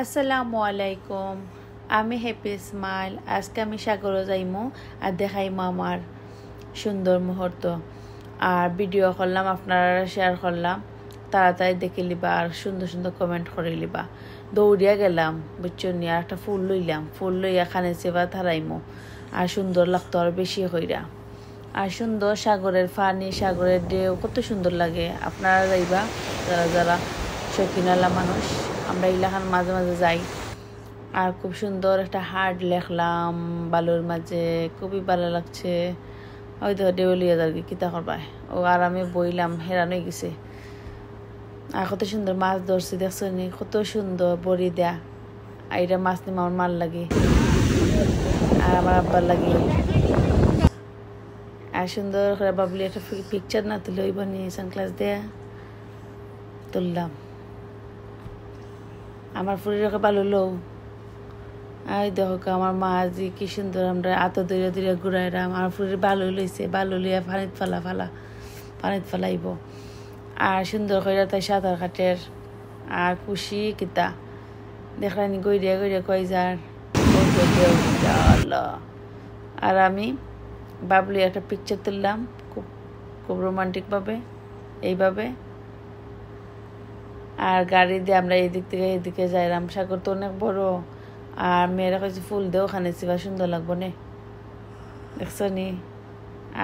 আসসালামু আলাইকুম। আমি হ্যাপি স্মাইল। আজকে আমি সাগরে যাইমু আর দেখাইমু আমার সুন্দর মুহূর্ত আর ভিডিও করলাম, আপনারা শেয়ার করলাম। তাড়াতাড়ি দেখে লিবা আর সুন্দর সুন্দর কমেন্ট করে লিবা। দৌড়িয়া গেলাম বুঝছো নি, আর একটা ফুল লইলাম, ফুল লইয়া খানে সেবা থারাইমু আর সুন্দর লাগতো আর বেশি হইরা। আর সুন্দর সাগরের পানি, সাগরের ঢেউ কত সুন্দর লাগে। আপনারা যাইবা যারা যারা শৌখিনালা মানুষ, আমরা ইলাকার মাঝে মাঝে যাই। আর খুব সুন্দর একটা হাট লেখলাম বালুর মাঝে, খুবই ভালো লাগছে। হয়তো দেউলিয়া যার কিতা করবা ও, আর আমি বইলাম, হেরান হয়ে গেছে। আর কত সুন্দর মাছ ধরছি দেখছো নি, কত সুন্দর বড়ি দেয়া। আর এটা মাছ নিয়ে আমার মাল লাগে আর আমার আব্বার লাগে। আর সুন্দর করে বাবলি একটা পিকচার না তুলে ওই বানিয়ে সানগ্লাস দেয়া তুললাম। আমার ফুরিরকে ভালো লো। আই দেখো আমার মা আজি কি সুন্দর আমরা আত দূরে দূরে ঘুরাইলাম। আমার ফুরির ভালো লইছে, ভালো লইয়া পানিত ফালাইব। আর সুন্দর করে তাই সাঁতার কাটের আর খুশি কিতা দেখলানি গইরিয়া গইরিয়া কই যার। আর আমি বাবলি একটা পিকচার তুললাম খুব খুব রোমান্টিক ভাবে এইভাবে। আর গাড়ি দিয়ে আমরা এদিক থেকে এদিকে যাইলাম। সাগর তো অনেক বড়। আর মেয়েরা কাছে ফুল দেও ওখানে চিবা সুন্দর লাগবো নে, দেখছো নি।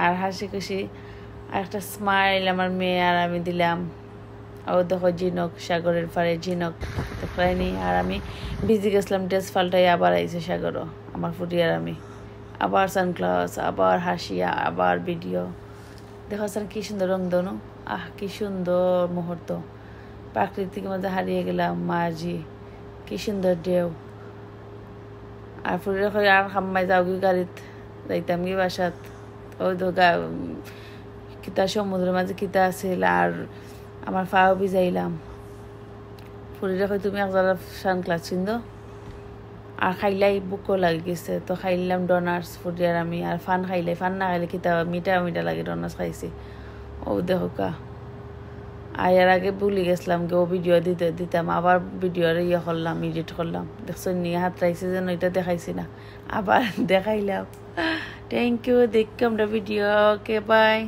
আর হাসি খুশি আর একটা স্মাইল আমার মেয়ে আর আমি দিলাম। ও দেখো ঝিনক, সাগরের পাড়ে ঝিনক দেখলাইনি। আর আমি ভিজে গেছিলাম, ড্রেস পাল্টাই আবার আইছে সাগরও আমার ফুটি। আর আমি আবার সানগ্লাস, আবার হাসিয়া, আবার ভিডিও। দেখো স্যার কি সুন্দর রং দনু। কি সুন্দর মুহূর্ত, প্রাকৃতিক মধ্যে হারিয়ে গেলাম। মাঝি কি সুন্দর ঢেউ। আর ফুরিয়ে করে আর খাম্মাই যাও কি গাড়িত যাইতাম কি বাসাত। ওই তো কিতা সমুদ্রের মাঝে কিতা আছিল। আর আমার ফাও ভিজাইলাম। ফুরিয়ে করে তুমি একজোড়া সানগ্লাস চিন্দো আর খাইলাই বুকও লাগে গেছে, তো খাইলাম ডোনার্স ফুটি। আর আমি আর ফান খাইলাই, ফান না খাইলে কিতা মিঠা মিঠা লাগে। ডোনার্স খাইছি। ও দেখো কা আয়ার আগে ভুলে গেছিলাম কে ও ভিডিও দিতাম। আবার ভিডিওর করলাম, এডিট করলাম। দেখছো নিয়ে হাত রাখছি যেন এটা দেখাইছি না, আবার দেখাইলাম। Thank you. দেখো আমরা ভিডিও। Okay bye.